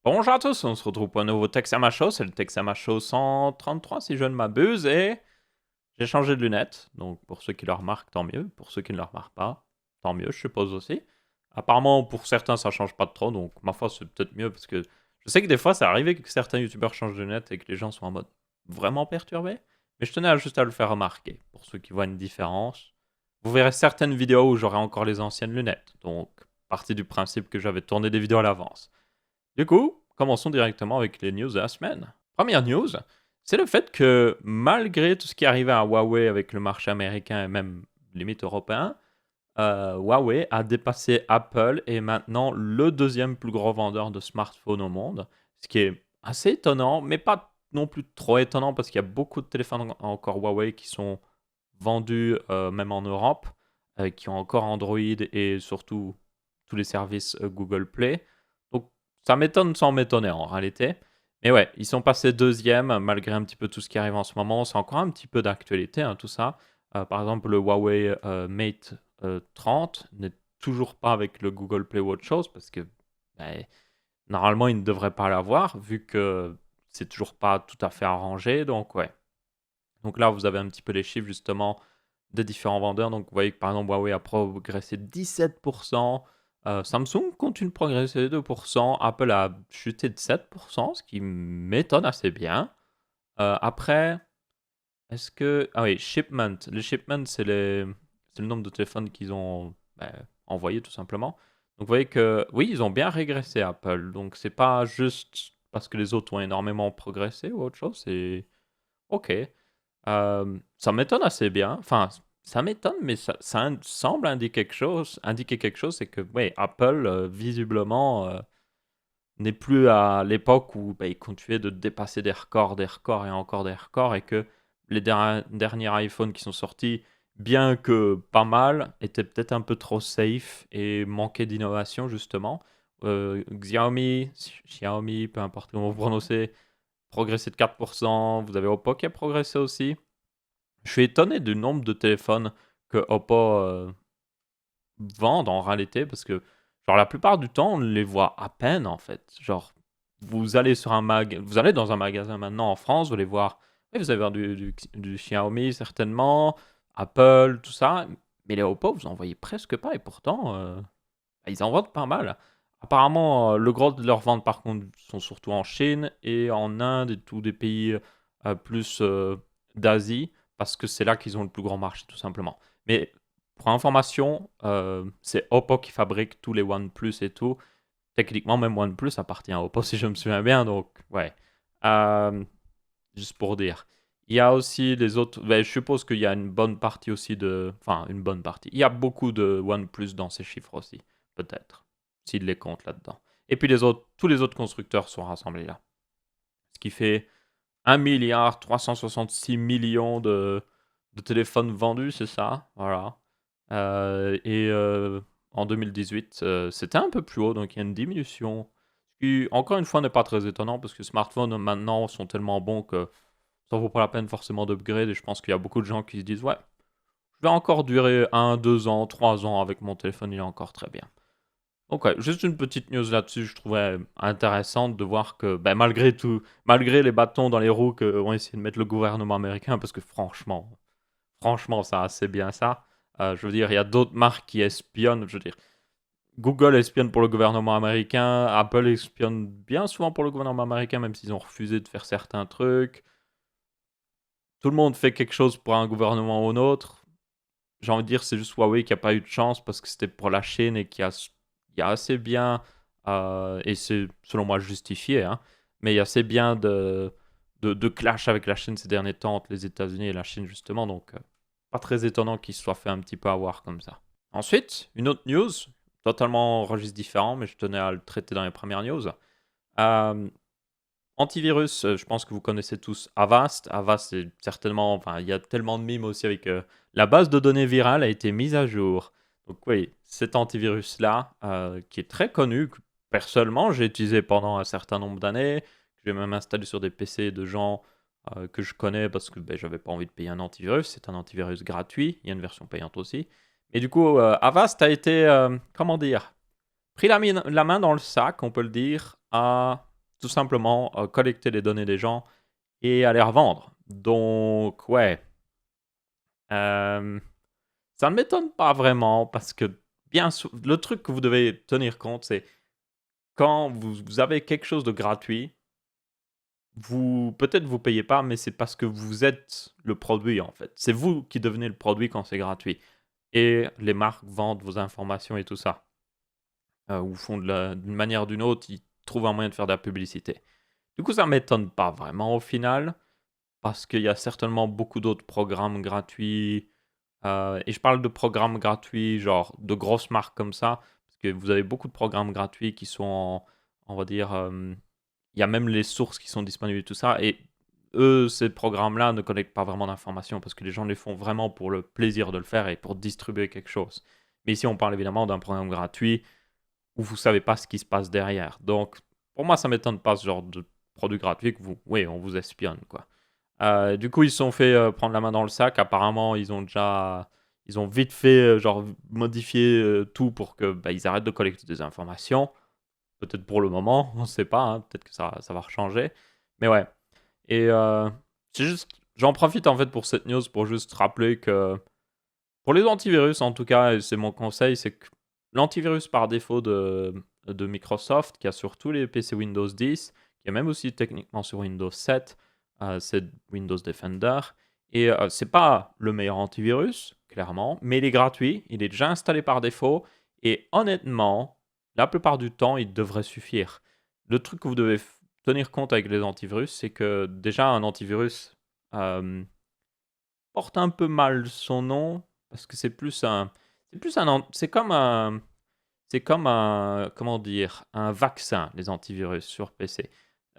Bonjour à tous, on se retrouve pour un nouveau Texama Show, c'est le Texama Show 133 si je ne m'abuse, et j'ai changé de lunettes, donc pour ceux qui le remarquent, tant mieux, pour ceux qui ne le remarquent pas, tant mieux, je suppose aussi. Apparemment, pour certains, ça change pas de trop, donc ma foi, c'est peut-être mieux, parce que je sais que des fois, ça arrive que certains youtubeurs changent de lunettes et que les gens sont en mode vraiment perturbés, mais je tenais juste à le faire remarquer, pour ceux qui voient une différence. Vous verrez certaines vidéos où j'aurai encore les anciennes lunettes, donc partie du principe que j'avais tourné des vidéos à l'avance. Du coup, commençons directement avec les news de la semaine. Première news, c'est le fait que malgré tout ce qui arrivait à Huawei avec le marché américain et même limite européen, Huawei a dépassé Apple et est maintenant le deuxième plus gros vendeur de smartphones au monde, ce qui est assez étonnant, mais pas non plus trop étonnant parce qu'il y a beaucoup de téléphones encore Huawei qui sont vendus même en Europe, qui ont encore Android et surtout tous les services Google Play. Donc ça m'étonne sans m'étonner en réalité. Mais ouais, ils sont passés deuxième malgré un petit peu tout ce qui arrive en ce moment. C'est encore un petit peu d'actualité, hein, tout ça. Par exemple, le Huawei Mate 30 n'est toujours pas avec le Google Play ou autre chose parce que ben, normalement, il ne devrait pas l'avoir vu que c'est toujours pas tout à fait arrangé. Donc ouais. Donc là, vous avez un petit peu les chiffres justement des différents vendeurs. Donc vous voyez que par exemple Huawei a progressé 17%, Samsung continue de progresser 2%, Apple a chuté de 7%, ce qui m'étonne assez bien. Après, est-ce que... Ah oui, shipment. Les shipments, c'est le nombre de téléphones qu'ils ont envoyés tout simplement. Donc vous voyez que oui, ils ont bien régressé Apple. Donc c'est pas juste parce que les autres ont énormément progressé ou autre chose, c'est ok. Ça m'étonne assez bien. Enfin, ça m'étonne, mais ça semble indiquer quelque chose, c'est que ouais, Apple, visiblement, n'est plus à l'époque où bah, il continuait de dépasser des records et encore des records, et que les derniers iPhones qui sont sortis, bien que pas mal, étaient peut-être un peu trop safe et manquaient d'innovation, justement. Xiaomi, peu importe comment vous prononcez, progressé de 4%. Vous avez Oppo qui a progressé aussi. Je suis étonné du nombre de téléphones que Oppo vendent en réalité parce que genre la plupart du temps on les voit à peine en fait. Genre vous allez dans un magasin maintenant en France, vous allez voir, oui, vous allez voir du Xiaomi certainement, Apple, tout ça, mais les Oppo vous en voyez presque pas et pourtant ils en vendent pas mal. Apparemment le gros de leurs ventes par contre sont surtout en Chine et en Inde et tous des pays plus d'Asie parce que c'est là qu'ils ont le plus grand marché tout simplement. Mais pour information, c'est Oppo qui fabrique tous les OnePlus et tout. Techniquement, même OnePlus appartient à Oppo si je me souviens bien. Donc, ouais. Euh, Juste pour dire. Il y a aussi les autres. Ben, je suppose qu'il y a une bonne partie aussi de. Enfin, une bonne partie. Il y a beaucoup de OnePlus dans ces chiffres aussi. Peut-être. S'ils les comptent là-dedans. Et puis tous les autres constructeurs sont rassemblés là. Ce qui fait 1,366 milliard de téléphones vendus, c'est ça. Voilà. En 2018, c'était un peu plus haut, donc il y a une diminution. Ce qui, encore une fois, n'est pas très étonnant parce que les smartphones maintenant sont tellement bons que ça vaut pas la peine forcément d'upgrade. Et je pense qu'il y a beaucoup de gens qui se disent ouais, je vais encore durer 1, 2 ans, 3 ans avec mon téléphone, il est encore très bien. Donc ouais, juste une petite news là-dessus, je trouvais intéressante de voir que ben, malgré tout, malgré les bâtons dans les roues qu'ont essayé de mettre le gouvernement américain, parce que franchement, ça assez bien ça. Je veux dire, il y a d'autres marques qui espionnent. Je veux dire, Google espionne pour le gouvernement américain, Apple espionne bien souvent pour le gouvernement américain, même s'ils ont refusé de faire certains trucs. Tout le monde fait quelque chose pour un gouvernement ou un autre. J'ai envie de dire, c'est juste Huawei qui a pas eu de chance parce que c'était pour la Chine et qui a assez bien, et c'est selon moi justifié, hein, mais il y a assez bien de clash avec la Chine ces derniers temps entre les États-Unis et la Chine justement, donc pas très étonnant qu'il se soit fait un petit peu avoir comme ça. Ensuite, une autre news, totalement registre différent, mais je tenais à le traiter dans les premières news. Euh, Antivirus, je pense que vous connaissez tous Avast. Avast, c'est certainement, enfin, il y a tellement de mimes aussi avec la base de données virale a été mise à jour. Donc oui, cet antivirus-là, qui est très connu, que personnellement j'ai utilisé pendant un certain nombre d'années, que j'ai même installé sur des PC de gens que je connais parce que ben, j'avais pas envie de payer un antivirus. C'est un antivirus gratuit, il y a une version payante aussi. Et du coup, Avast a été, comment dire, pris la main dans le sac, on peut le dire, tout simplement collecter les données des gens et à les revendre. Donc, ouais, euh, ça ne m'étonne pas vraiment parce que le truc que vous devez tenir compte, c'est quand vous avez quelque chose de gratuit, peut-être vous payez pas, mais c'est parce que vous êtes le produit en fait. C'est vous qui devenez le produit quand c'est gratuit. Et les marques vendent vos informations et tout ça. Ou font d'une manière ou d'une autre, ils trouvent un moyen de faire de la publicité. Du coup, ça m'étonne pas vraiment au final, parce qu'il y a certainement beaucoup d'autres programmes gratuits. Et je parle de programmes gratuits, genre de grosses marques comme ça, parce que vous avez beaucoup de programmes gratuits qui sont on va dire, il y a même les sources qui sont disponibles et tout ça. Et eux, ces programmes-là ne collectent pas vraiment d'informations parce que les gens les font vraiment pour le plaisir de le faire et pour distribuer quelque chose. Mais ici, on parle évidemment d'un programme gratuit où vous savez pas ce qui se passe derrière. Donc, pour moi, ça m'étonne pas ce genre de produit gratuit que oui, on vous espionne, quoi. Du coup, ils se sont fait prendre la main dans le sac. Apparemment, ils ont vite fait, genre, modifier tout pour que ils arrêtent de collecter des informations. Peut-être pour le moment, on ne sait pas. Hein, peut-être que ça va changer. Mais ouais. Et c'est juste, j'en profite en fait pour cette news pour juste rappeler que pour les antivirus, en tout cas, et c'est mon conseil, c'est que l'antivirus par défaut de Microsoft, qui a sur tous les PC Windows 10, qui est même aussi techniquement sur Windows 7, c'est Windows Defender. Et c'est pas le meilleur antivirus, clairement, mais il est gratuit, il est déjà installé par défaut, et honnêtement, la plupart du temps, il devrait suffire. Le truc que vous devez tenir compte avec les antivirus, c'est que déjà un antivirus euh, porte un peu mal son nom parce que c'est comme un, comment dire, un vaccin, les antivirus sur PC.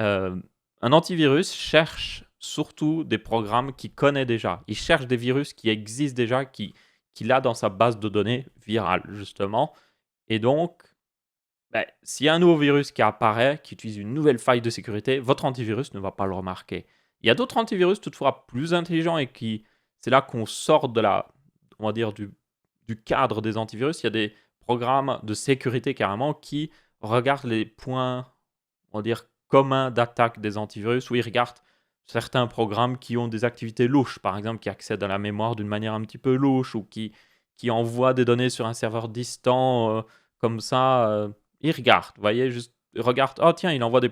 Euh, un antivirus cherche surtout des programmes qu'il connaît déjà. Il cherche des virus qui existent déjà, qu'il a dans sa base de données virale, justement. Et donc, s'il y a un nouveau virus qui apparaît, qui utilise une nouvelle faille de sécurité, votre antivirus ne va pas le remarquer. Il y a d'autres antivirus toutefois plus intelligents et c'est là qu'on sort on va dire du cadre des antivirus. Il y a des programmes de sécurité carrément qui regardent les points, on va dire, communs d'attaque des antivirus, où ils regardent certains programmes qui ont des activités louches, par exemple, qui accèdent à la mémoire d'une manière un petit peu louche ou qui envoient des données sur un serveur distant comme ça. Ils regardent, vous voyez, juste regarde, oh tiens, il envoie des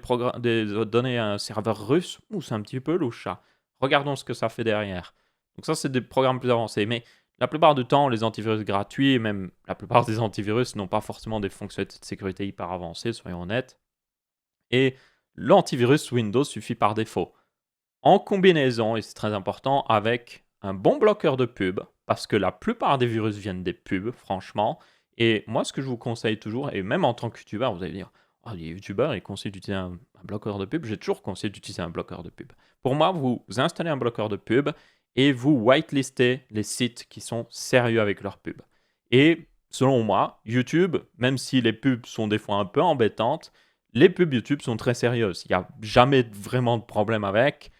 données à un serveur russe, ouh, c'est un petit peu louche ça. Regardons ce que ça fait derrière. Donc ça, c'est des programmes plus avancés. Mais la plupart du temps, les antivirus gratuits, et même la plupart des antivirus, n'ont pas forcément des fonctionnalités de sécurité hyper avancées, soyons honnêtes. Et l'antivirus Windows suffit par défaut. En combinaison, et c'est très important, avec un bon bloqueur de pub, parce que la plupart des virus viennent des pubs, franchement. Et moi, ce que je vous conseille toujours, et même en tant que youtubeur, vous allez dire, oh, les youtubeurs, ils conseillent d'utiliser un bloqueur de pub. J'ai toujours conseillé d'utiliser un bloqueur de pub. Pour moi, vous installez un bloqueur de pub et vous whitelistez les sites qui sont sérieux avec leurs pubs. Et selon moi, YouTube, même si les pubs sont des fois un peu embêtantes, les pubs YouTube sont très sérieuses. Il n'y a jamais vraiment de problème avec.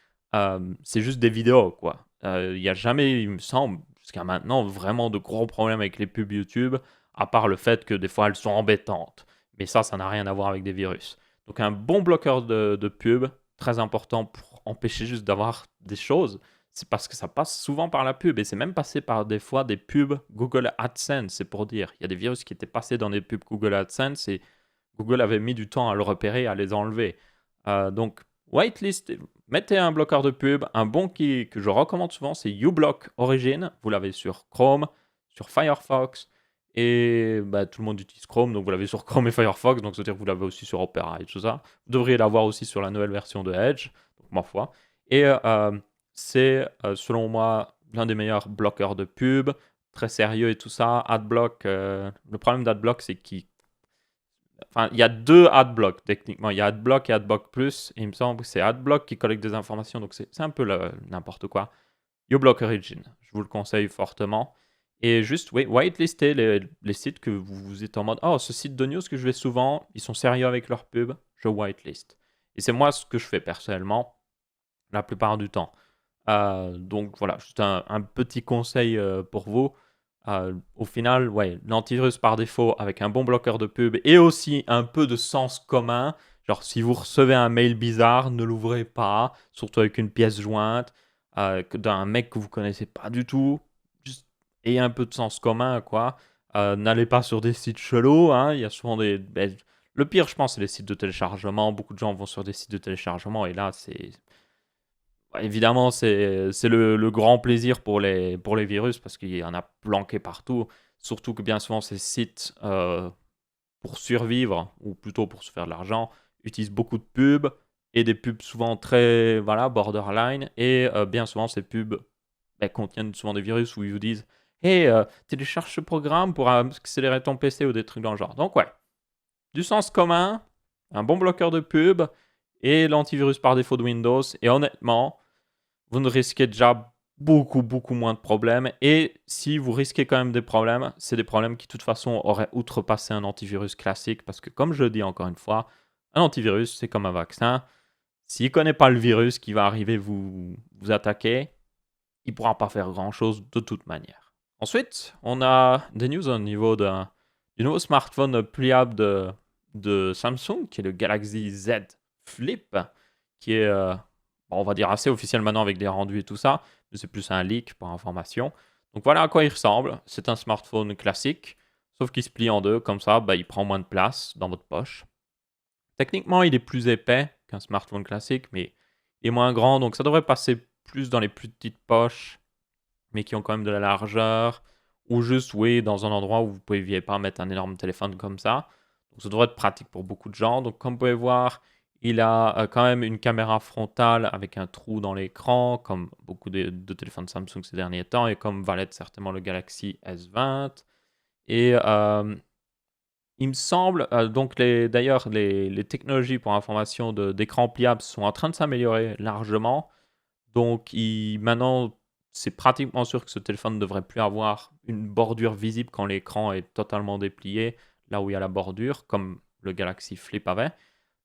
C'est juste des vidéos, quoi. Il n'y a jamais, il me semble, jusqu'à maintenant, vraiment de gros problèmes avec les pubs YouTube, à part le fait que des fois elles sont embêtantes. Mais ça n'a rien à voir avec des virus. Donc un bon bloqueur de pub, très important pour empêcher juste d'avoir des choses, c'est parce que ça passe souvent par la pub. Et c'est même passé par des fois des pubs Google AdSense, c'est pour dire. Il y a des virus qui étaient passés dans des pubs Google AdSense et Google avait mis du temps à le repérer, à les enlever. Donc, whitelist, mettez un bloqueur de pub. Un bon que je recommande souvent, c'est uBlock Origin. Vous l'avez sur Chrome, sur Firefox. Et tout le monde utilise Chrome, donc vous l'avez sur Chrome et Firefox. Donc, c'est-à-dire que vous l'avez aussi sur Opera et tout ça. Vous devriez l'avoir aussi sur la nouvelle version de Edge, donc ma foi. Et c'est, selon moi, l'un des meilleurs bloqueurs de pub. Très sérieux et tout ça. AdBlock, le problème d'AdBlock, c'est qu'il Enfin, il y a deux AdBlock techniquement. Il y a AdBlock et AdBlock Plus. Et il me semble que c'est AdBlock qui collecte des informations. Donc c'est un peu n'importe quoi. uBlock Origin, je vous le conseille fortement. Et juste, oui, whitelister les sites que vous êtes en mode, oh, ce site de news que je vais souvent, ils sont sérieux avec leur pub, je whitelist. Et c'est moi ce que je fais personnellement la plupart du temps. Donc voilà, juste un petit conseil pour vous. Au final, ouais, l'antivirus par défaut avec un bon bloqueur de pub et aussi un peu de sens commun. Genre, si vous recevez un mail bizarre, ne l'ouvrez pas, surtout avec une pièce jointe, d'un mec que vous connaissez pas du tout. Juste ayez un peu de sens commun, quoi. N'allez pas sur des sites chelous, hein. Il y a souvent le pire, je pense, c'est les sites de téléchargement. Beaucoup de gens vont sur des sites de téléchargement et là, c'est. Ouais, évidemment, c'est le grand plaisir pour les virus parce qu'il y en a planqué partout. Surtout que bien souvent, ces sites, pour survivre, ou plutôt pour se faire de l'argent, utilisent beaucoup de pubs et des pubs souvent très voilà, borderline. Et bien souvent, ces pubs contiennent souvent des virus où ils vous disent Hey, télécharge ce programme pour accélérer ton PC ou des trucs dans le genre. Donc, ouais, du sens commun, un bon bloqueur de pub et l'antivirus par défaut de Windows. Et honnêtement, vous ne risquez déjà beaucoup, beaucoup moins de problèmes. Et si vous risquez quand même des problèmes, c'est des problèmes qui, de toute façon, auraient outrepassé un antivirus classique. Parce que, comme je le dis encore une fois, un antivirus, c'est comme un vaccin. S'il ne connaît pas le virus qui va arriver vous attaquer, il ne pourra pas faire grand-chose de toute manière. Ensuite, on a des news au niveau du nouveau smartphone pliable de Samsung, qui est le Galaxy Z Flip, qui est, on va dire, assez officiel maintenant avec des rendus et tout ça, mais c'est plus un leak pour information. Donc voilà à quoi il ressemble. C'est un smartphone classique, sauf qu'il se plie en deux, comme ça, il prend moins de place dans votre poche. Techniquement, il est plus épais qu'un smartphone classique, mais il est moins grand, donc ça devrait passer plus dans les plus petites poches, mais qui ont quand même de la largeur, ou juste, oui, dans un endroit où vous ne pouviez pas mettre un énorme téléphone comme ça. Donc ça devrait être pratique pour beaucoup de gens. Donc comme vous pouvez voir, il a quand même une caméra frontale avec un trou dans l'écran, comme beaucoup de téléphones Samsung ces derniers temps, et comme va l'être certainement le Galaxy S20. Et il me semble, donc d'ailleurs, les technologies pour information d'écran pliable sont en train de s'améliorer largement. Donc maintenant, c'est pratiquement sûr que ce téléphone ne devrait plus avoir une bordure visible quand l'écran est totalement déplié, là où il y a la bordure, comme le Galaxy Flip avait.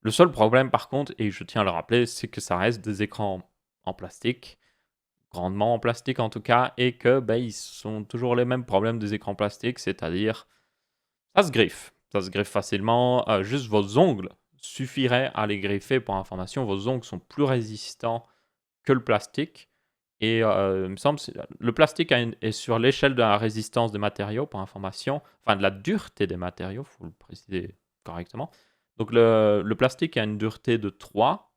Le seul problème, par contre, et je tiens à le rappeler, c'est que ça reste des écrans en plastique, grandement en plastique en tout cas, et que ils sont toujours les mêmes problèmes des écrans plastiques, c'est-à-dire ça se griffe. Ça se griffe facilement. Juste vos ongles suffiraient à les griffer. Pour information, vos ongles sont plus résistants que le plastique. Et il me semble le plastique est sur l'échelle de la résistance des matériaux, pour information, enfin de la dureté des matériaux, il faut le préciser correctement. Donc le plastique a une dureté de 3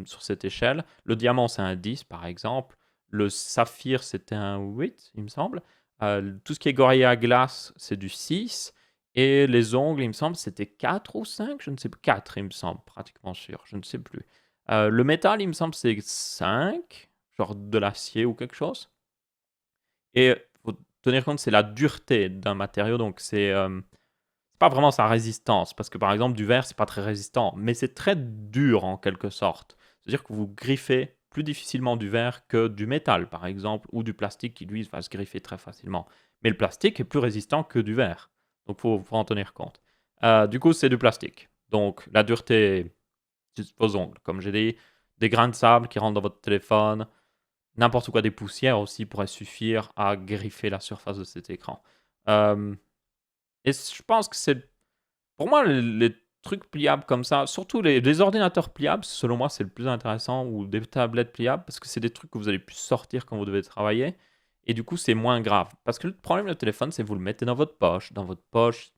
sur cette échelle. Le diamant, c'est un 10 par exemple. Le saphir, c'était un 8, il me semble. Tout ce qui est Gorilla Glass, c'est du 6. Et les ongles, il me semble, c'était 4 ou 5, je ne sais plus. 4, il me semble, pratiquement sûr, je ne sais plus. Le métal, il me semble, c'est 5, genre de l'acier ou quelque chose. Et faut tenir compte, c'est la dureté d'un matériau, donc c'est pas vraiment sa résistance, parce que par exemple, du verre, c'est pas très résistant, mais c'est très dur en quelque sorte. C'est-à-dire que vous griffez plus difficilement du verre que du métal, par exemple, ou du plastique qui, lui, va se griffer très facilement. Mais le plastique est plus résistant que du verre, donc faut en tenir compte. Du coup, c'est du plastique. Donc, la dureté, c'est vos ongles, comme j'ai dit, des grains de sable qui rentrent dans votre téléphone, n'importe quoi, des poussières aussi pourraient suffire à griffer la surface de cet écran. Et je pense que c'est, pour moi, les trucs pliables comme ça, surtout les ordinateurs pliables, selon moi, c'est le plus intéressant, ou des tablettes pliables, parce que c'est des trucs que vous allez plus sortir quand vous devez travailler, et du coup, c'est moins grave. Parce que le problème du téléphone, c'est que vous le mettez dans votre poche. Dans votre poche,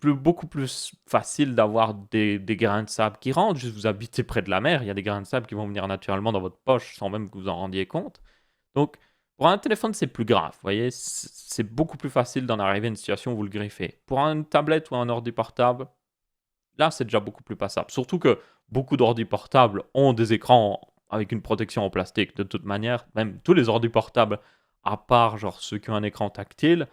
beaucoup plus facile d'avoir des grains de sable qui rentrent. Juste vous habitez près de la mer, il y a des grains de sable qui vont venir naturellement dans votre poche sans même que vous en rendiez compte. Donc, pour un téléphone, c'est plus grave. Vous voyez, c'est beaucoup plus facile d'en arriver à une situation où vous le griffez. Pour une tablette ou un ordi portable, là, c'est déjà beaucoup plus passable. Surtout que beaucoup d'ordi portables ont des écrans avec une protection en plastique. De toute manière, même tous les ordi portables, à part genre ceux qui ont un écran tactile,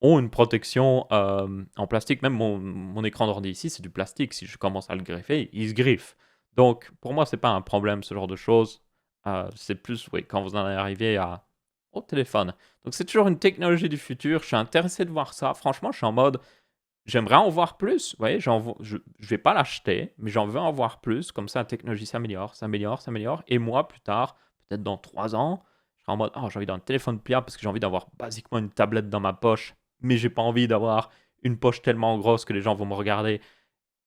ont une protection en plastique. Même mon écran d'ordi ici, c'est du plastique. Si je commence à le griffer, il se griffe. Donc, pour moi, c'est pas un problème, ce genre de choses. C'est plus, oui, quand vous en arrivez au téléphone. Donc, c'est toujours une technologie du futur. Je suis intéressé de voir ça. Franchement, je suis en mode, j'aimerais en voir plus. Vous voyez, je vais pas l'acheter, mais j'en veux en voir plus. Comme ça, la technologie s'améliore, s'améliore, s'améliore. Et moi, plus tard, peut-être dans 3 ans, je serai en mode, oh, j'ai envie d'un téléphone pliable parce que j'ai envie d'avoir basiquement une tablette dans ma poche, mais j'ai pas envie d'avoir une poche tellement grosse que les gens vont me regarder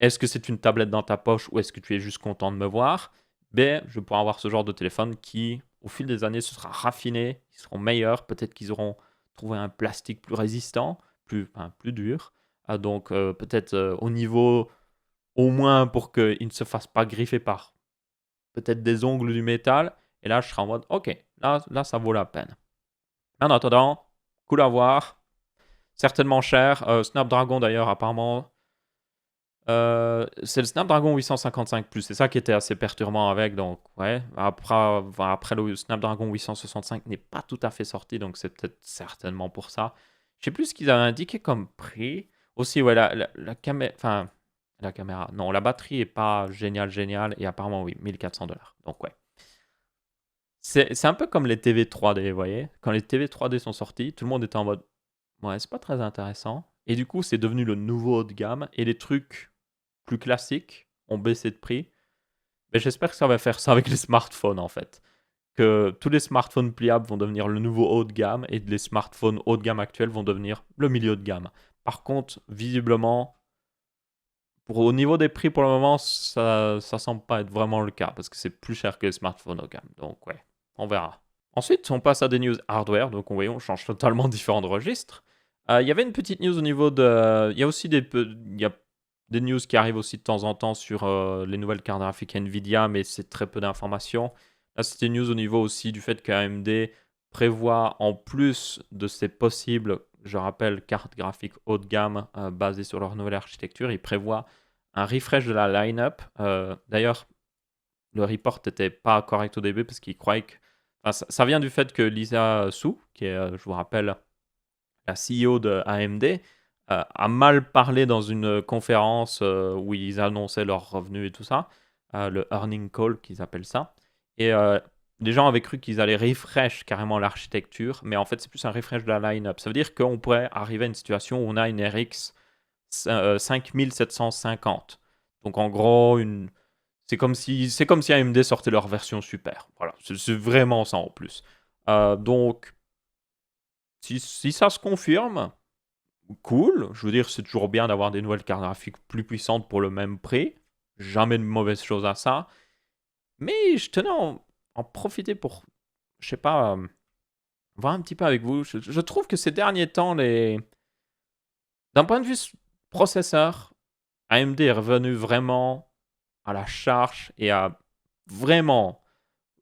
est-ce que c'est une tablette dans ta poche ou est-ce que tu es juste content de me voir? Ben, je pourrais avoir ce genre de téléphone qui, au fil des années, se sera raffiné, ils seront meilleurs, peut-être qu'ils auront trouvé un plastique plus résistant, plus dur. Donc peut-être au niveau, au moins pour qu'il ne se fasse pas griffer par peut-être des ongles du métal. Et là, je serai en mode, ok, là ça vaut la peine. En attendant, cool à voir, certainement cher. Snapdragon d'ailleurs, apparemment, c'est le Snapdragon 855 Plus, c'est ça qui était assez perturbant avec, donc ouais. Après le Snapdragon 865 n'est pas tout à fait sorti, donc c'est peut-être certainement pour ça. Je sais plus ce qu'ils avaient indiqué comme prix. Aussi, ouais, la caméra, enfin, la caméra, non, la batterie est pas géniale, et apparemment, oui, 1400 $. Donc ouais. C'est un peu comme les TV 3D, vous voyez? Quand les TV 3D sont sortis, tout le monde était en mode, ouais, c'est pas très intéressant. Et du coup, c'est devenu le nouveau haut de gamme, et les trucs plus classiques ont baissé de prix. Mais j'espère que ça va faire ça avec les smartphones en fait. Que tous les smartphones pliables vont devenir le nouveau haut de gamme et les smartphones haut de gamme actuels vont devenir le milieu de gamme. Par contre, visiblement, au niveau des prix pour le moment, ça semble pas être vraiment le cas parce que c'est plus cher que les smartphones haut de gamme. Donc ouais, on verra. Ensuite, on passe à des news hardware. Donc on change totalement différent de registre. Il y avait une petite news au niveau de... Il y a aussi il y a des news qui arrivent aussi de temps en temps sur les nouvelles cartes graphiques Nvidia, mais c'est très peu d'informations. Là, c'était une news au niveau aussi du fait qu'AMD prévoit, en plus de ses possibles, je rappelle, cartes graphiques haut de gamme basées sur leur nouvelle architecture, ils prévoient un refresh de la line-up. D'ailleurs, le report n'était pas correct au début parce qu'ils croyaient que... Enfin, ça vient du fait que Lisa Su, qui est, je vous rappelle, la CEO de AMD, a mal parlé dans une conférence où ils annonçaient leurs revenus et tout ça, le earning call qu'ils appellent ça. Et les gens avaient cru qu'ils allaient refresh carrément l'architecture, mais en fait c'est plus un refresh de la line-up. Ça veut dire qu'on pourrait arriver à une situation où on a une RX 5750. Donc en gros, c'est comme si AMD sortait leur version super. Voilà, c'est vraiment ça en plus. Donc si ça se confirme, cool. Je veux dire, c'est toujours bien d'avoir des nouvelles cartes graphiques plus puissantes pour le même prix. Jamais de mauvaise chose à ça. Mais je tenais à en profiter pour, je sais pas, voir un petit peu avec vous. Je trouve que ces derniers temps, d'un point de vue processeur, AMD est revenu vraiment à la charge et a vraiment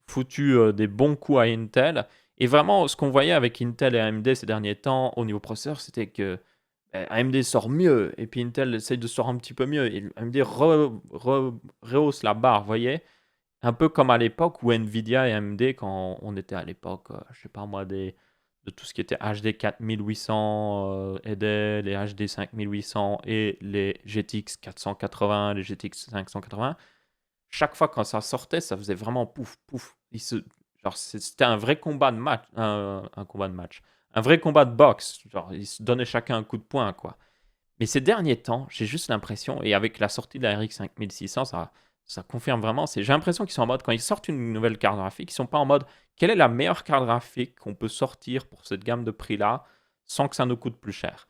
foutu des bons coups à Intel. Et vraiment, ce qu'on voyait avec Intel et AMD ces derniers temps au niveau processeur, c'était que AMD sort mieux et puis Intel essaye de sortir un petit peu mieux. Et AMD rehausse la barre, vous voyez? Un peu comme à l'époque où Nvidia et AMD, quand on était à l'époque, je sais pas moi, de tout ce qui était HD 4800 et les HD 5800 et les GTX 480, les GTX 580, chaque fois quand ça sortait, ça faisait vraiment pouf, pouf. Genre, c'était un vrai combat de match. Un combat de match. Un vrai combat de boxe. Genre, ils se donnaient chacun un coup de poing, quoi. Mais ces derniers temps, j'ai juste l'impression, et avec la sortie de la RX 5600, ça confirme vraiment. J'ai l'impression qu'ils sont en mode, quand ils sortent une nouvelle carte graphique, ils sont pas en mode, quelle est la meilleure carte graphique qu'on peut sortir pour cette gamme de prix-là, sans que ça nous coûte plus cher.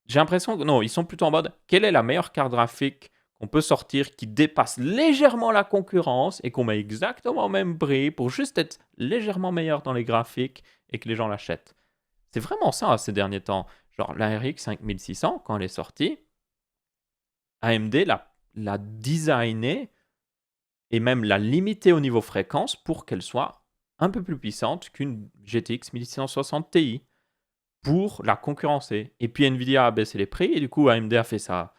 J'ai l'impression que non, ils sont plutôt en mode, quelle est la meilleure carte graphique qu'on peut sortir qui dépasse légèrement la concurrence et qu'on met exactement au même prix pour juste être légèrement meilleur dans les graphiques et que les gens l'achètent. C'est vraiment ça ces derniers temps. Genre la RX 5600, quand elle est sortie, AMD l'a designée et même l'a limitée au niveau fréquence pour qu'elle soit un peu plus puissante qu'une GTX 1660 Ti pour la concurrencer. Et puis Nvidia a baissé les prix et du coup AMD a fait ça.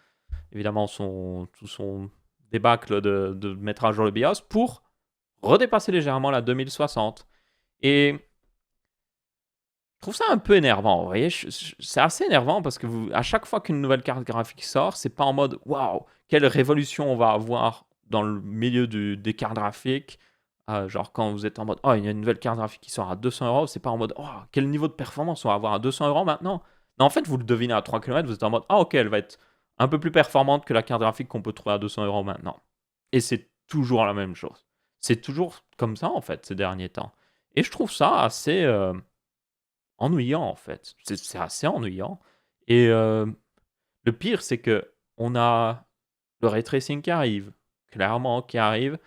Évidemment, tout son débâcle de mettre à jour le BIOS pour redépasser légèrement la 2060. Et je trouve ça un peu énervant, vous voyez, c'est assez énervant parce que à chaque fois qu'une nouvelle carte graphique sort, c'est pas en mode waouh, quelle révolution on va avoir dans le milieu des cartes graphiques. Genre quand vous êtes en mode oh, il y a une nouvelle carte graphique qui sort à 200 €, c'est pas en mode oh, quel niveau de performance on va avoir à 200 € maintenant. Non, en fait, vous le devinez à 3 km, vous êtes en mode ah, ok, elle va être un peu plus performante que la carte graphique qu'on peut trouver à 200 € maintenant. Et c'est toujours la même chose. C'est toujours comme ça en fait ces derniers temps. Et je trouve ça assez. Ennuyant en fait. C'est assez ennuyant et le pire c'est que on a le ray tracing qui arrive, clairement qui arrive.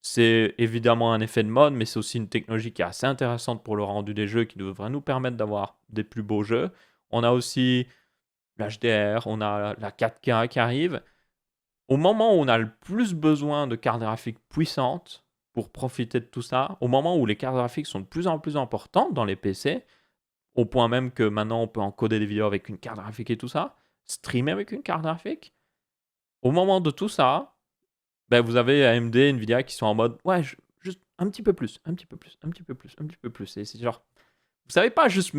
C'est évidemment un effet de mode, mais c'est aussi une technologie qui est assez intéressante pour le rendu des jeux, qui devrait nous permettre d'avoir des plus beaux jeux. On a aussi l'HDR, on a la 4K qui arrive. Au moment où on a le plus besoin de cartes graphiques puissantes pour profiter de tout ça, au moment où les cartes graphiques sont de plus en plus importantes dans les PC, au point même que maintenant on peut encoder des vidéos avec une carte graphique et tout ça, streamer avec une carte graphique, au moment de tout ça, ben vous avez AMD, Nvidia qui sont en mode ouais, juste un petit peu plus, un petit peu plus, un petit peu plus, un petit peu plus. Et c'est genre, vous savez pas juste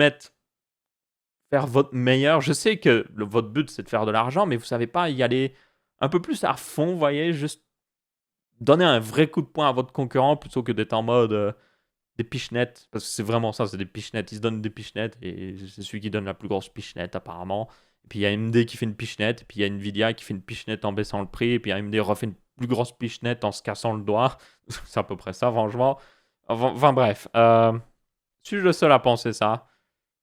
faire votre meilleur. Je sais que votre but c'est de faire de l'argent, mais vous savez pas y aller un peu plus à fond, vous voyez, juste donner un vrai coup de poing à votre concurrent plutôt que d'être en mode des pichenettes. Parce que c'est vraiment ça, c'est des pichenettes. Ils se donnent des pichenettes et c'est celui qui donne la plus grosse pichenette apparemment. Et puis il y a AMD qui fait une pichenette, et puis il y a Nvidia qui fait une pichenette en baissant le prix, et puis AMD refait une plus grosse pichenette en se cassant le doigt. C'est à peu près ça, franchement. Enfin bref, suis-je le seul à penser ça?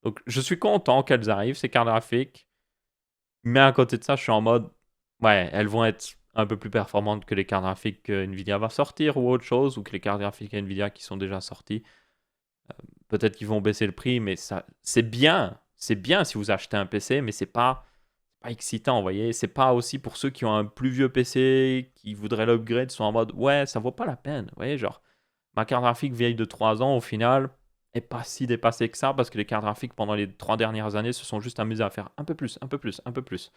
Donc je suis content qu'elles arrivent, ces cartes graphiques. Mais à côté de ça, je suis en mode, ouais, elles vont être un peu plus performantes que les cartes graphiques que Nvidia va sortir ou autre chose, ou que les cartes graphiques Nvidia qui sont déjà sorties. Peut-être qu'ils vont baisser le prix, mais ça, c'est bien. C'est bien si vous achetez un PC, mais c'est pas excitant, vous voyez. C'est pas aussi pour ceux qui ont un plus vieux PC, qui voudraient l'upgrade, sont en mode, ouais, ça vaut pas la peine. Vous voyez, genre, ma carte graphique vieille de 3 ans, au final, est pas si dépassée que ça, parce que les cartes graphiques, pendant les 3 dernières années, se sont juste amusées à faire un peu plus, un peu plus, un peu plus.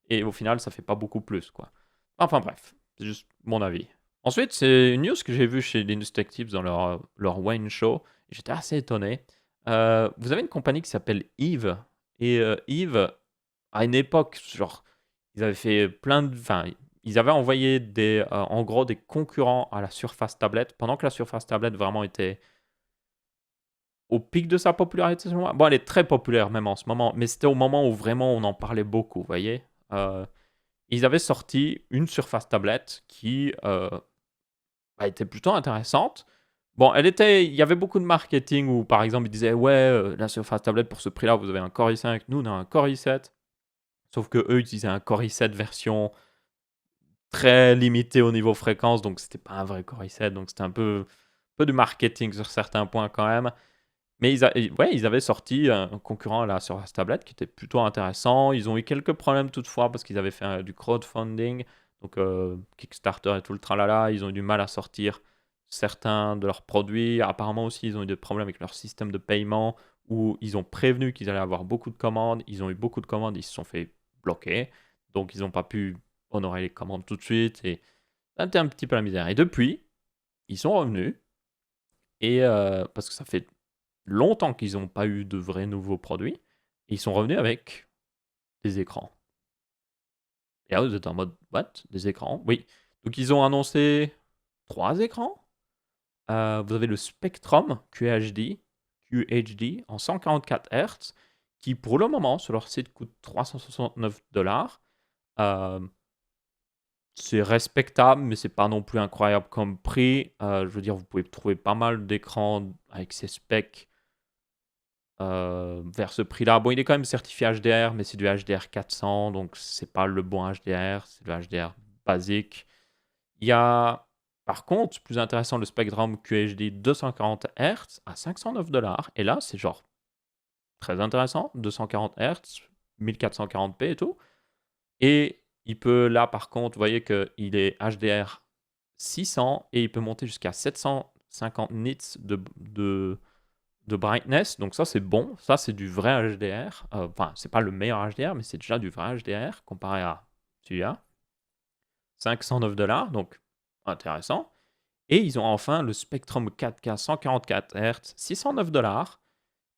Et au final, ça fait pas beaucoup plus, quoi. Enfin bref, c'est juste mon avis. Ensuite, c'est une news que j'ai vue chez Linus Tech Tips dans leur Wayne Show. J'étais assez étonné. Vous avez une compagnie qui s'appelle Eve. Et Eve, à une époque, genre, ils avaient fait plein de... Enfin, ils avaient envoyé en gros des concurrents à la Surface Tablet, pendant que la Surface Tablet vraiment était au pic de sa popularité. Bon, elle est très populaire même en ce moment, mais c'était au moment où vraiment on en parlait beaucoup, vous voyez. Ils avaient sorti une Surface Tablette qui était plutôt intéressante. Bon, il y avait beaucoup de marketing où, par exemple, ils disaient ouais, la Surface Tablette pour ce prix-là, vous avez un Core i5, nous on a un Core i7. Sauf que eux utilisaient un Core i7 version très limitée au niveau fréquence, donc c'était pas un vrai Core i7, donc c'était un peu du marketing sur certains points quand même. Mais ils avaient sorti un concurrent à la Surface Tablet qui était plutôt intéressant. Ils ont eu quelques problèmes toutefois parce qu'ils avaient fait du crowdfunding, donc Kickstarter et tout le tralala. Ils ont eu du mal à sortir certains de leurs produits. Apparemment aussi, ils ont eu des problèmes avec leur système de paiement où ils ont prévenu qu'ils allaient avoir beaucoup de commandes. Ils ont eu beaucoup de commandes, ils se sont fait bloquer. Donc ils n'ont pas pu honorer les commandes tout de suite. Et c'était un petit peu la misère. Et depuis, ils sont revenus. Et parce que ça fait longtemps qu'ils n'ont pas eu de vrais nouveaux produits. Et ils sont revenus avec des écrans. Et là, vous êtes en mode, what? Des écrans? Oui. Donc, ils ont annoncé 3 écrans. Vous avez le Spectrum QHD en 144 Hz, qui pour le moment, sur leur site, coûte $369. C'est respectable, mais c'est pas non plus incroyable comme prix. Je veux dire, vous pouvez trouver pas mal d'écrans avec ces specs vers ce prix-là. Bon, il est quand même certifié HDR, mais c'est du HDR 400, donc c'est pas le bon HDR, c'est le HDR basique. Il y a, par contre, plus intéressant, le Spectrum QHD 240 Hz à $509. Et là, c'est genre très intéressant, 240 Hz, 1440p et tout. Et il peut, là, par contre, vous voyez qu'il est HDR 600 et il peut monter jusqu'à 750 nits de brightness, donc ça c'est bon, ça c'est du vrai HDR, enfin c'est pas le meilleur HDR, mais c'est déjà du vrai HDR comparé à celui-là. $509, donc intéressant. Et ils ont enfin le Spectrum 4K 144 Hz, $609,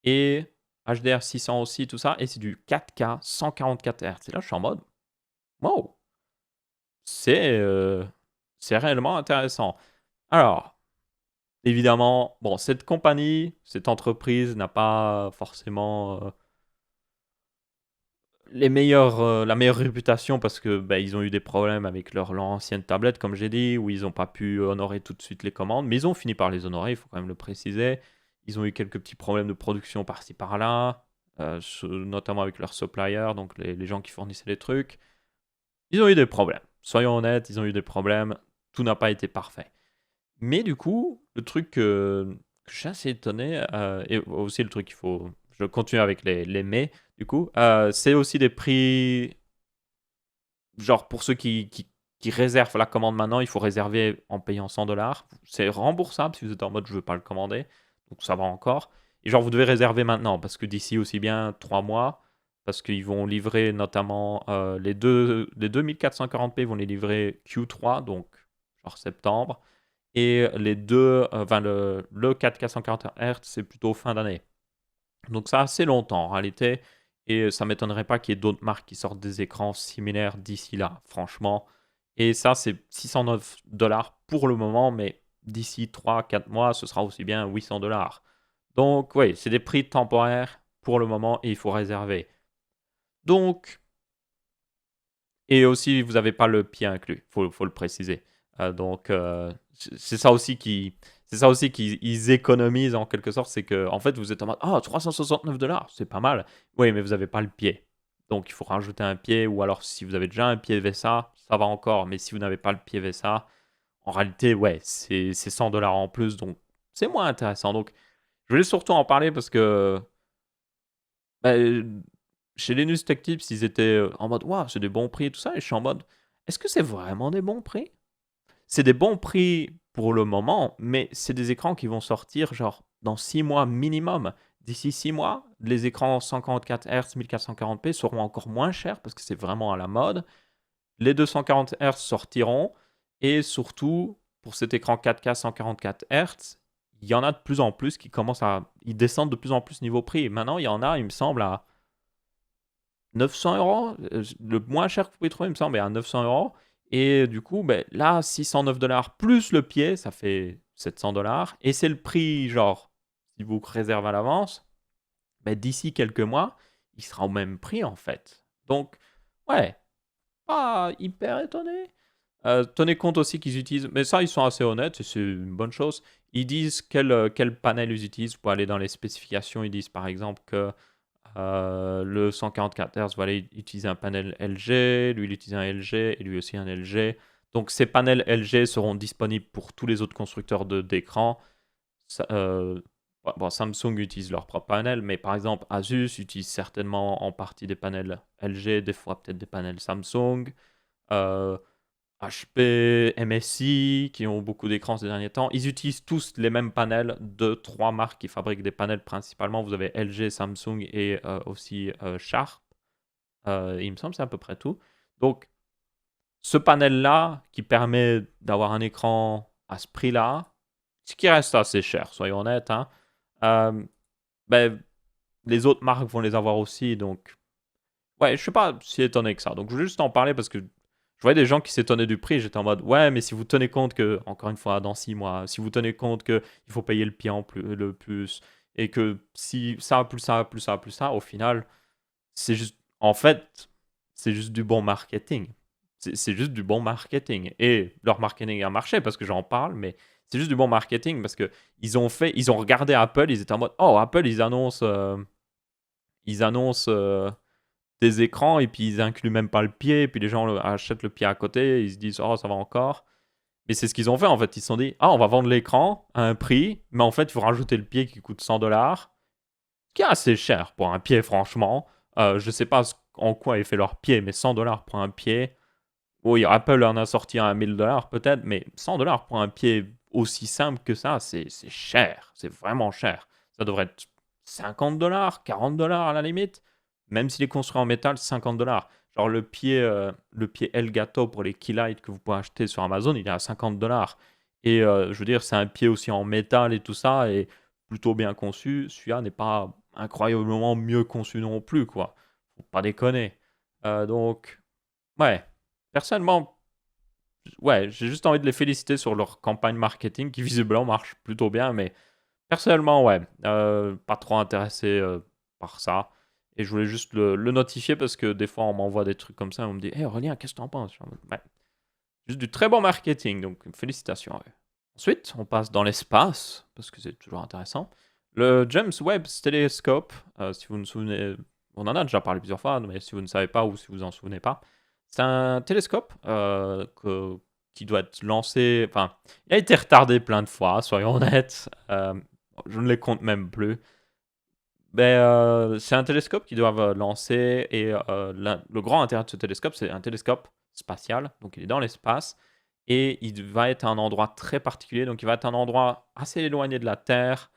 et HDR 600 aussi, tout ça, et c'est du 4K 144 Hz. Et là je suis en mode, wow, c'est réellement intéressant. Alors, évidemment, bon, cette compagnie, cette entreprise n'a pas forcément la meilleure réputation parce que ils ont eu des problèmes avec leur ancienne tablette, comme j'ai dit, où ils n'ont pas pu honorer tout de suite les commandes, mais ils ont fini par les honorer, il faut quand même le préciser. Ils ont eu quelques petits problèmes de production par-ci par-là, notamment avec leurs suppliers, donc les gens qui fournissaient les trucs. Ils ont eu des problèmes. soyons honnêtes, ils ont eu des problèmes, tout n'a pas été parfait. Mais du coup, le truc que je suis assez étonné, et aussi le truc qu'il faut... Je continue avec les mais, du coup, c'est aussi des prix... Genre, pour ceux qui réservent la commande maintenant, il faut réserver en payant 100 $. C'est remboursable si vous êtes en mode je veux pas le commander. Donc ça va encore. Et genre, vous devez réserver maintenant parce que d'ici aussi bien 3 mois, parce qu'ils vont livrer notamment les 2440p vont les livrer Q3, donc genre septembre. Et les deux, enfin le 4K 140 Hz, c'est plutôt fin d'année. Donc ça a assez longtemps en réalité. Et ça m'étonnerait pas qu'il y ait d'autres marques qui sortent des écrans similaires d'ici là, franchement. Et ça, c'est 609 $ pour le moment, mais d'ici 3-4 mois, ce sera aussi bien 800 $. Donc oui, c'est des prix temporaires pour le moment et il faut réserver. Donc, et aussi, vous n'avez pas le pied inclus, faut le préciser. Donc, c'est ça aussi c'est ça aussi qu'ils ils économisent en quelque sorte, c'est que en fait, vous êtes en mode ah 369 $, c'est pas mal. Oui, mais vous n'avez pas le pied. Donc, il faut rajouter un pied, ou alors si vous avez déjà un pied VESA, ça va encore. Mais si vous n'avez pas le pied VESA, en réalité, ouais, c'est 100 $ en plus, donc c'est moins intéressant. Donc, je voulais surtout en parler parce que bah, chez Linus Tech Tips, ils étaient en mode waouh, c'est des bons prix et tout ça. Et je suis en mode est-ce que c'est vraiment des bons prix? C'est des bons prix pour le moment, mais c'est des écrans qui vont sortir genre dans 6 mois minimum. D'ici 6 mois, les écrans 144 Hz 1440p seront encore moins chers parce que c'est vraiment à la mode. Les 240 Hz sortiront et surtout, pour cet écran 4K 144 Hz, il y en a de plus en plus qui commencent à... Ils descendent de plus en plus niveau prix. Maintenant, il y en a, il me semble, à 900 €. Le moins cher que vous pouvez trouver, il me semble, est à 900 €. Et du coup, ben, là, 609 $ plus le pied, ça fait 700 $. Et c'est le prix, genre, si vous réservez à l'avance, ben, d'ici quelques mois, il sera au même prix, en fait. Donc, ouais, pas hyper étonné. Tenez compte aussi qu'ils utilisent, mais ça, ils sont assez honnêtes, et c'est une bonne chose. Ils disent quel panel ils utilisent. Pour aller dans les spécifications, ils disent par exemple que le 144 Hz va aller utiliser un panel LG, lui il utilise un LG et lui aussi un LG. Donc ces panels LG seront disponibles pour tous les autres constructeurs d'écran. Bon, Samsung utilise leur propre panel, mais par exemple Asus utilise certainement en partie des panels LG, des fois peut-être des panels Samsung. Euh, HP, MSI, qui ont beaucoup d'écrans ces derniers temps, ils utilisent tous les mêmes panels de 3 marques qui fabriquent des panels principalement. Vous avez LG, Samsung et aussi Sharp. Il me semble que c'est à peu près tout. Donc, ce panel-là, qui permet d'avoir un écran à ce prix-là, ce qui reste assez cher, soyons honnêtes, hein, ben, les autres marques vont les avoir aussi. Donc, ouais, je suis pas si étonné que ça. Donc, je voulais juste en parler parce que je voyais des gens qui s'étonnaient du prix. J'étais en mode, ouais, mais si vous tenez compte que, encore une fois, dans 6 mois, si vous tenez compte qu'il faut payer le pied le plus, et que si ça, plus ça, plus ça, plus ça, au final, c'est juste, en fait, c'est juste du bon marketing. C'est juste du bon marketing. Et leur marketing a marché parce que j'en parle, mais c'est juste du bon marketing parce que ils ont regardé Apple, ils étaient en mode, oh, Apple, ils annoncent des écrans et puis ils incluent même pas le pied, et puis les gens achètent le pied à côté, et ils se disent oh ça va encore. Mais c'est ce qu'ils ont fait en fait, ils se sont dit ah on va vendre l'écran à un prix, mais en fait il faut rajouter le pied qui coûte 100 $, ce qui est assez cher pour un pied franchement. Je sais pas en quoi ils fait leur pied, mais 100 $ pour un pied. Oui, Apple en a sorti un à 1000 $ peut-être, mais 100 $ pour un pied aussi simple que ça, c'est cher, c'est vraiment cher. Ça devrait être 50 $, 40 $ à la limite. Même s'il est construit en métal, 50 $. Genre le pied Elgato pour les Keylight que vous pouvez acheter sur Amazon, il est à 50 $. Et je veux dire, c'est un pied aussi en métal et tout ça, et plutôt bien conçu. Celui-là n'est pas incroyablement mieux conçu non plus, quoi. Faut pas déconner. Donc, ouais. Personnellement, ouais, j'ai juste envie de les féliciter sur leur campagne marketing qui visiblement marche plutôt bien, mais personnellement, ouais, pas trop intéressé par ça. Et je voulais juste le notifier parce que des fois on m'envoie des trucs comme ça et on me dit hey Aurélien, qu'est-ce que t'en penses? Je suis en mode, ouais, juste du très bon marketing, donc félicitations. Ouais. Ensuite, on passe dans l'espace parce que c'est toujours intéressant. Le James Webb Telescope, si vous vous souvenez, on en a déjà parlé plusieurs fois, mais si vous ne savez pas ou si vous en souvenez pas, C'est un télescope qui doit être lancé. Enfin, il a été retardé plein de fois, soyons honnêtes. Je ne les compte même plus. Ben, c'est un télescope qu'ils doivent lancer et le grand intérêt de ce télescope, c'est un télescope spatial, donc il est dans l'espace et il va être à un endroit très particulier, donc il va être à un endroit assez éloigné de la Terre,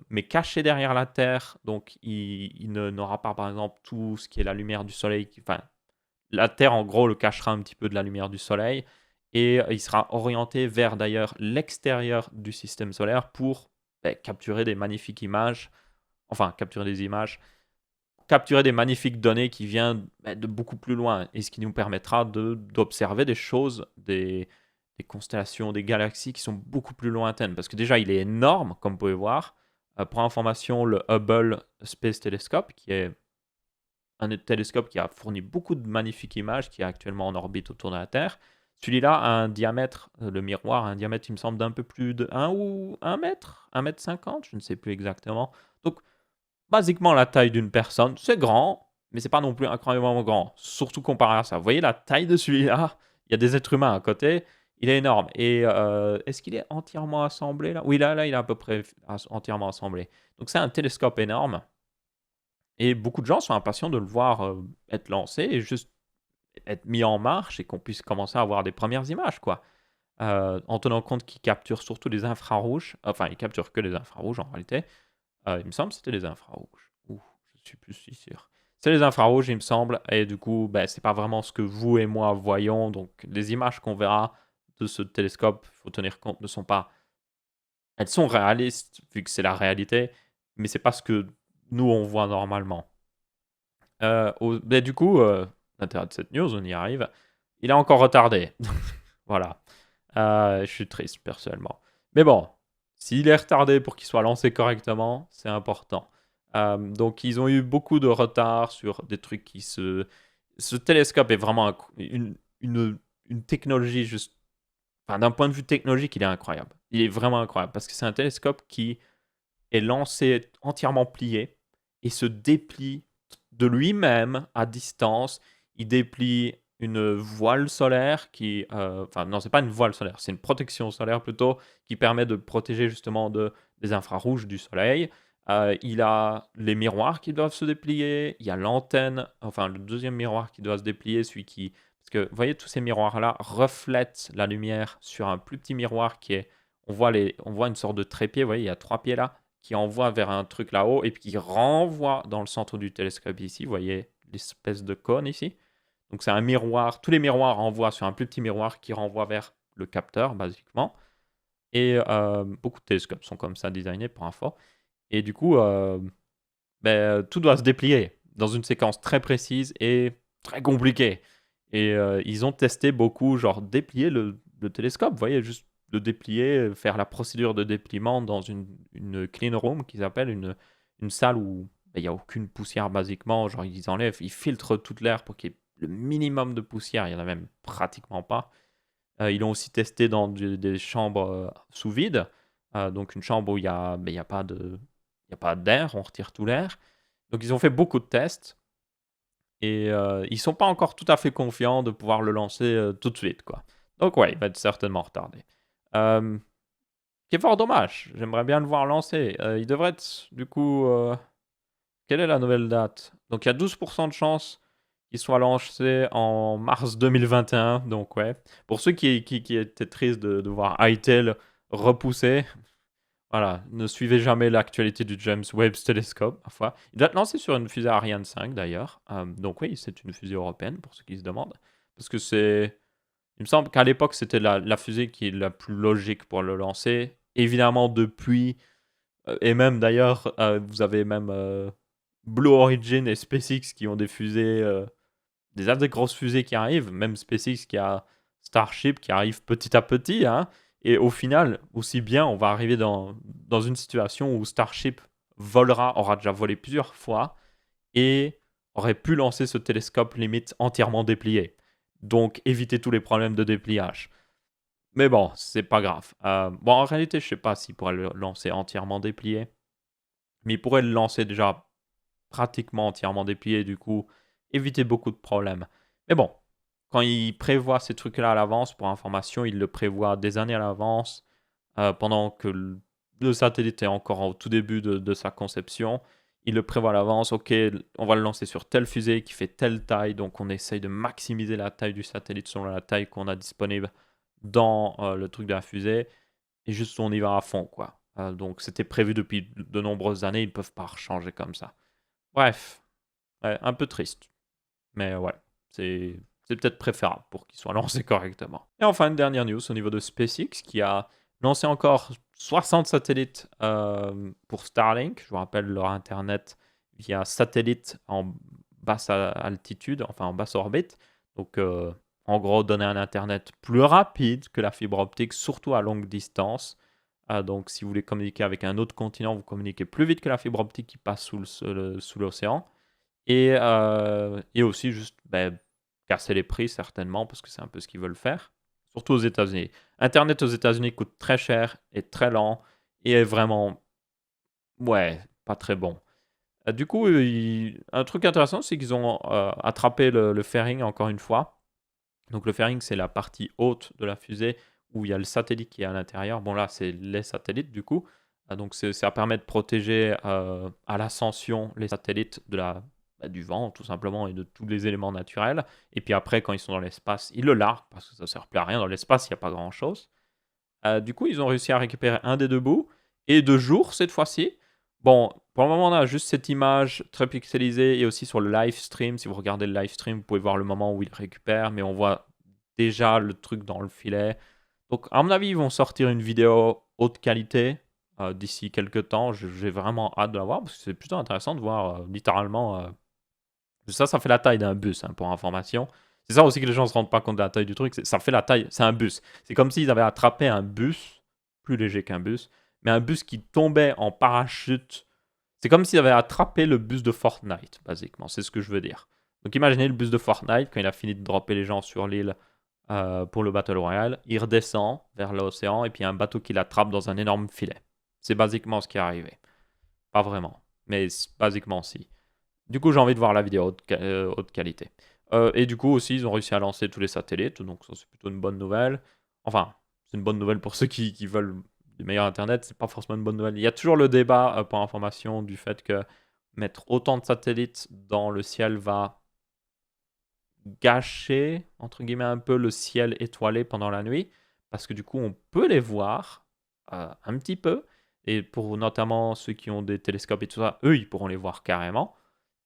mais caché derrière la Terre, donc n'aura pas par exemple tout ce qui est la lumière du soleil, enfin la Terre en gros le cachera un petit peu de la lumière du soleil et il sera orienté vers d'ailleurs l'extérieur du système solaire pour capturer des magnifiques images, enfin capturer des images, capturer des magnifiques données qui viennent de beaucoup plus loin et ce qui nous permettra d'observer des choses, des constellations, des galaxies qui sont beaucoup plus lointaines. Parce que déjà, il est énorme, comme vous pouvez voir. Pour information, le Hubble Space Telescope, qui est un télescope qui a fourni beaucoup de magnifiques images, qui est actuellement en orbite autour de la Terre. Celui-là a un diamètre, le miroir a un diamètre, il me semble, d'un peu plus de 1 ou 1 mètre, 1 mètre 50, je ne sais plus exactement. Donc, basiquement la taille d'une personne. C'est grand, mais c'est pas non plus incroyablement grand. Surtout comparé à ça. Vous voyez la taille de celui-là? Il y a des êtres humains à côté. Il est énorme. Et est-ce qu'il est entièrement assemblé là? Oui, là, il est à peu près entièrement assemblé. Donc c'est un télescope énorme. Et beaucoup de gens sont impatients de le voir être lancé et juste être mis en marche et qu'on puisse commencer à avoir des premières images, quoi. En tenant compte qu'il capture surtout les infrarouges. Enfin, il capture que les infrarouges en réalité. Il me semble que c'était les infrarouges. Ouh, je suis plus si sûr. C'est les infrarouges, il me semble, et du coup, ben, c'est pas vraiment ce que vous et moi voyons. Donc, les images qu'on verra de ce télescope, il faut tenir compte, ne sont pas. Elles sont réalistes, vu que c'est la réalité, mais c'est pas ce que nous on voit normalement. Ben, du coup, l'intérêt de cette news, on y arrive. Il est encore retardé. Voilà. Je suis triste personnellement. Mais bon, s'il est retardé pour qu'il soit lancé correctement, c'est important. Donc ils ont eu beaucoup de retard sur des trucs qui se... Ce télescope est vraiment une technologie juste... Enfin, d'un point de vue technologique, il est incroyable. Il est vraiment incroyable parce que c'est un télescope qui est lancé entièrement plié et se déplie de lui-même à distance. Il déplie une voile solaire qui... Enfin, non, c'est pas une voile solaire, c'est une protection solaire plutôt qui permet de protéger justement des infrarouges du soleil. Il a les miroirs qui doivent se déplier. Il y a l'antenne, enfin le deuxième miroir qui doit se déplier, celui qui... Parce que vous voyez, tous ces miroirs-là reflètent la lumière sur un plus petit miroir qui est... On voit une sorte de trépied, vous voyez, il y a 3 pieds là, qui envoie vers un truc là-haut et puis qui renvoie dans le centre du télescope ici. Vous voyez l'espèce de cône ici. Donc c'est un miroir. Tous les miroirs renvoient sur un plus petit miroir qui renvoie vers le capteur, basiquement. Et beaucoup de télescopes sont comme ça designés pour info. Et du coup, tout doit se déplier dans une séquence très précise et très compliquée. Et ils ont testé beaucoup, genre déplier le télescope, vous voyez, juste le déplier, faire la procédure de dépliement dans une clean room qu'ils appellent, une salle où il n'y a aucune poussière basiquement, genre ils enlèvent, ils filtrent toute l'air pour qu'il y ait le minimum de poussière, il n'y en a même pratiquement pas. Ils l'ont aussi testé dans des chambres sous vide, donc une chambre où il y a pas d'air, on retire tout l'air. Donc ils ont fait beaucoup de tests et ils sont pas encore tout à fait confiants de pouvoir le lancer tout de suite, quoi. Donc ouais, il va être certainement retardé. Euh, qui est fort dommage. J'aimerais bien le voir lancer. Il devrait être, du coup... quelle est la nouvelle date? Donc il y a 12% de chance qu'il soit lancé en mars 2021. Donc ouais. Pour ceux qui étaient tristes de voir Itel repousser, voilà, ne suivez jamais l'actualité du James Webb Telescope, parfois. Il doit être lancé sur une fusée Ariane 5 d'ailleurs. Donc oui, c'est une fusée européenne pour ceux qui se demandent. Parce que c'est... Il me semble qu'à l'époque, c'était la fusée qui est la plus logique pour le lancer. Évidemment, depuis, et même d'ailleurs, vous avez même Blue Origin et SpaceX qui ont des fusées, des assez grosses fusées qui arrivent. Même SpaceX qui a Starship qui arrive petit à petit, hein. Et au final, aussi bien, on va arriver dans une situation où Starship aura déjà volé plusieurs fois et aurait pu lancer ce télescope limite entièrement déplié. Donc, éviter tous les problèmes de dépliage. Mais bon, c'est pas grave. Bon, en réalité, je sais pas s'il pourrait le lancer entièrement déplié. Mais il pourrait le lancer déjà pratiquement entièrement déplié, du coup, éviter beaucoup de problèmes. Mais bon, quand ils prévoient ces trucs-là à l'avance, pour information, ils le prévoient des années à l'avance, pendant que le satellite est encore au tout début de sa conception. Ils le prévoient à l'avance, ok, on va le lancer sur telle fusée qui fait telle taille, donc on essaye de maximiser la taille du satellite selon la taille qu'on a disponible dans le truc de la fusée, et juste on y va à fond, quoi. Donc c'était prévu depuis de nombreuses années, ils ne peuvent pas changer comme ça. Bref, ouais, un peu triste. Mais ouais, c'est peut-être préférable pour qu'il soit lancé correctement. Et enfin, une dernière news au niveau de SpaceX qui a lancé encore 60 satellites pour Starlink. Je vous rappelle leur Internet via satellite en basse altitude, enfin en basse orbite. Donc en gros, donner un Internet plus rapide que la fibre optique, surtout à longue distance. Donc si vous voulez communiquer avec un autre continent, vous communiquez plus vite que la fibre optique qui passe sous l'océan. Et aussi juste casser les prix certainement, parce que c'est un peu ce qu'ils veulent faire. Surtout aux États-Unis. Internet aux États-Unis coûte très cher, est très lent, et est vraiment, ouais, pas très bon. Du coup, un truc intéressant, c'est qu'ils ont attrapé le fairing encore une fois. Donc le fairing, c'est la partie haute de la fusée où il y a le satellite qui est à l'intérieur. Bon là, c'est les satellites du coup. Donc ça permet de protéger à l'ascension les satellites du vent tout simplement et de tous les éléments naturels. Et puis après, quand ils sont dans l'espace, ils le larguent parce que ça ne sert plus à rien dans l'espace, il n'y a pas grand-chose. Du coup, ils ont réussi à récupérer un des deux bouts et de jour cette fois-ci. Bon, pour le moment, on a juste cette image très pixelisée et aussi sur le live stream. Si vous regardez le live stream, vous pouvez voir le moment où il récupère, mais on voit déjà le truc dans le filet. Donc, à mon avis, ils vont sortir une vidéo haute qualité d'ici quelques temps. J'ai vraiment hâte de la voir parce que c'est plutôt intéressant de voir littéralement. Ça fait la taille d'un bus, hein, pour information. C'est ça aussi que les gens ne se rendent pas compte de la taille du truc. Ça fait la taille, c'est un bus. C'est comme s'ils avaient attrapé un bus, plus léger qu'un bus, mais un bus qui tombait en parachute. C'est comme s'ils avaient attrapé le bus de Fortnite, basiquement. C'est ce que je veux dire. Donc imaginez le bus de Fortnite, quand il a fini de dropper les gens sur l'île pour le Battle Royale, il redescend vers l'océan et puis il y a un bateau qui l'attrape dans un énorme filet. C'est basiquement ce qui est arrivé. Pas vraiment, mais basiquement si. Du coup, j'ai envie de voir la vidéo haute qualité. Et du coup, aussi, ils ont réussi à lancer tous les satellites, donc ça, c'est plutôt une bonne nouvelle. Enfin, c'est une bonne nouvelle pour ceux qui veulent du meilleur Internet, c'est pas forcément une bonne nouvelle. Il y a toujours le débat, pour information, du fait que mettre autant de satellites dans le ciel va gâcher, entre guillemets, un peu le ciel étoilé pendant la nuit, parce que du coup, on peut les voir un petit peu, et pour notamment ceux qui ont des télescopes et tout ça, eux, ils pourront les voir carrément.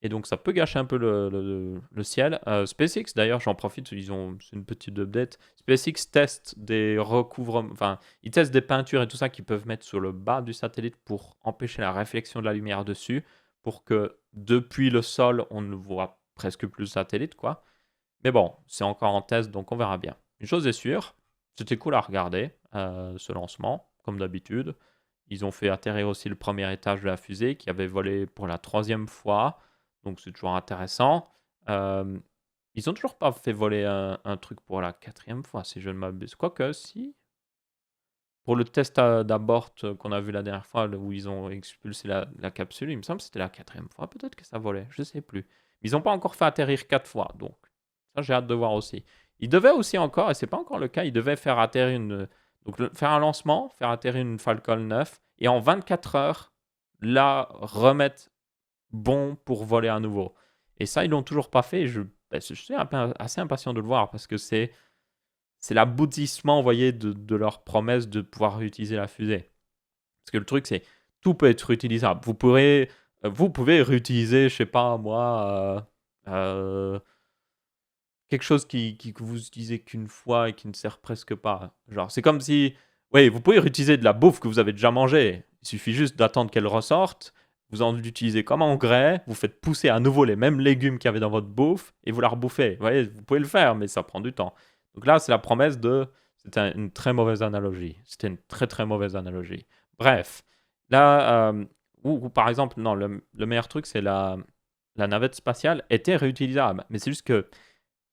Et donc ça peut gâcher un peu le ciel. SpaceX, d'ailleurs, j'en profite, c'est une petite update. SpaceX teste des recouvrements, enfin, ils testent des peintures et tout ça qu'ils peuvent mettre sur le bas du satellite pour empêcher la réflexion de la lumière dessus, pour que depuis le sol, on ne voit presque plus le satellite, quoi. Mais bon, c'est encore en test, donc on verra bien. Une chose est sûre, c'était cool à regarder, ce lancement, comme d'habitude. Ils ont fait atterrir aussi le premier étage de la fusée qui avait volé pour la 3e fois. Donc c'est toujours intéressant. Ils ont toujours pas fait voler un truc pour la 4e fois, si je ne m'abuse. Quoique, si. Pour le test d'abort qu'on a vu la dernière fois, où ils ont expulsé la capsule, il me semble que c'était la 4e fois. Peut-être que ça volait, je sais plus. Ils n'ont pas encore fait atterrir 4 fois, donc ça j'ai hâte de voir aussi. Ils devaient aussi encore, et c'est pas encore le cas, ils devaient faire atterrir faire un lancement, faire atterrir une Falcon 9, et en 24 heures, la remettre bon pour voler à nouveau. Et ça, ils l'ont toujours pas fait. Je suis assez impatient de le voir parce que c'est l'aboutissement, vous voyez, de leur promesse de pouvoir réutiliser la fusée. Parce que le truc, c'est tout peut être réutilisable. Vous pouvez réutiliser, je sais pas moi, quelque chose que vous utilisez qu'une fois et qui ne sert presque pas. Genre, c'est comme si, oui, vous pouvez réutiliser de la bouffe que vous avez déjà mangée. Il suffit juste d'attendre qu'elle ressorte. Vous en utilisez comme engrais, vous faites pousser à nouveau les mêmes légumes qu'il y avait dans votre bouffe et vous la rebouffez. Vous voyez, vous pouvez le faire, mais ça prend du temps. Donc là, c'est la promesse de. C'était une très mauvaise analogie. C'était une très très mauvaise analogie. Bref, là, ou par exemple, non, le meilleur truc, c'est la navette spatiale était réutilisable. Mais c'est juste que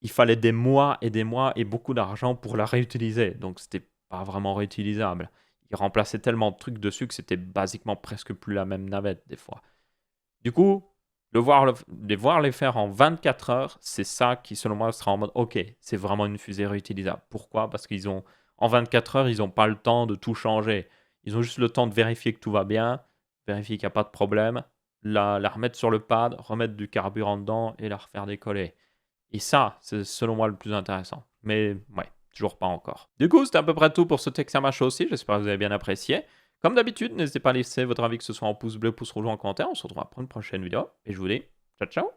il fallait des mois et beaucoup d'argent pour la réutiliser. Donc, c'était pas vraiment réutilisable. Ils remplaçaient tellement de trucs dessus que c'était basiquement presque plus la même navette des fois. Du coup, Les voir les faire en 24 heures, c'est ça qui, selon moi, sera en mode ok, c'est vraiment une fusée réutilisable. Pourquoi? Parce qu'ils ont, en 24 heures, ils n'ont pas le temps de tout changer. Ils ont juste le temps de vérifier que tout va bien, vérifier qu'il n'y a pas de problème, la remettre sur le pad, remettre du carburant dedans et la refaire décoller. Et ça, c'est selon moi le plus intéressant. Mais ouais, toujours pas encore. Du coup, c'était à peu près tout pour ce Texama Show aussi. J'espère que vous avez bien apprécié. Comme d'habitude, n'hésitez pas à laisser votre avis, que ce soit en pouce bleu, pouce rouge ou en commentaire. On se retrouvera pour une prochaine vidéo. Et je vous dis ciao ciao.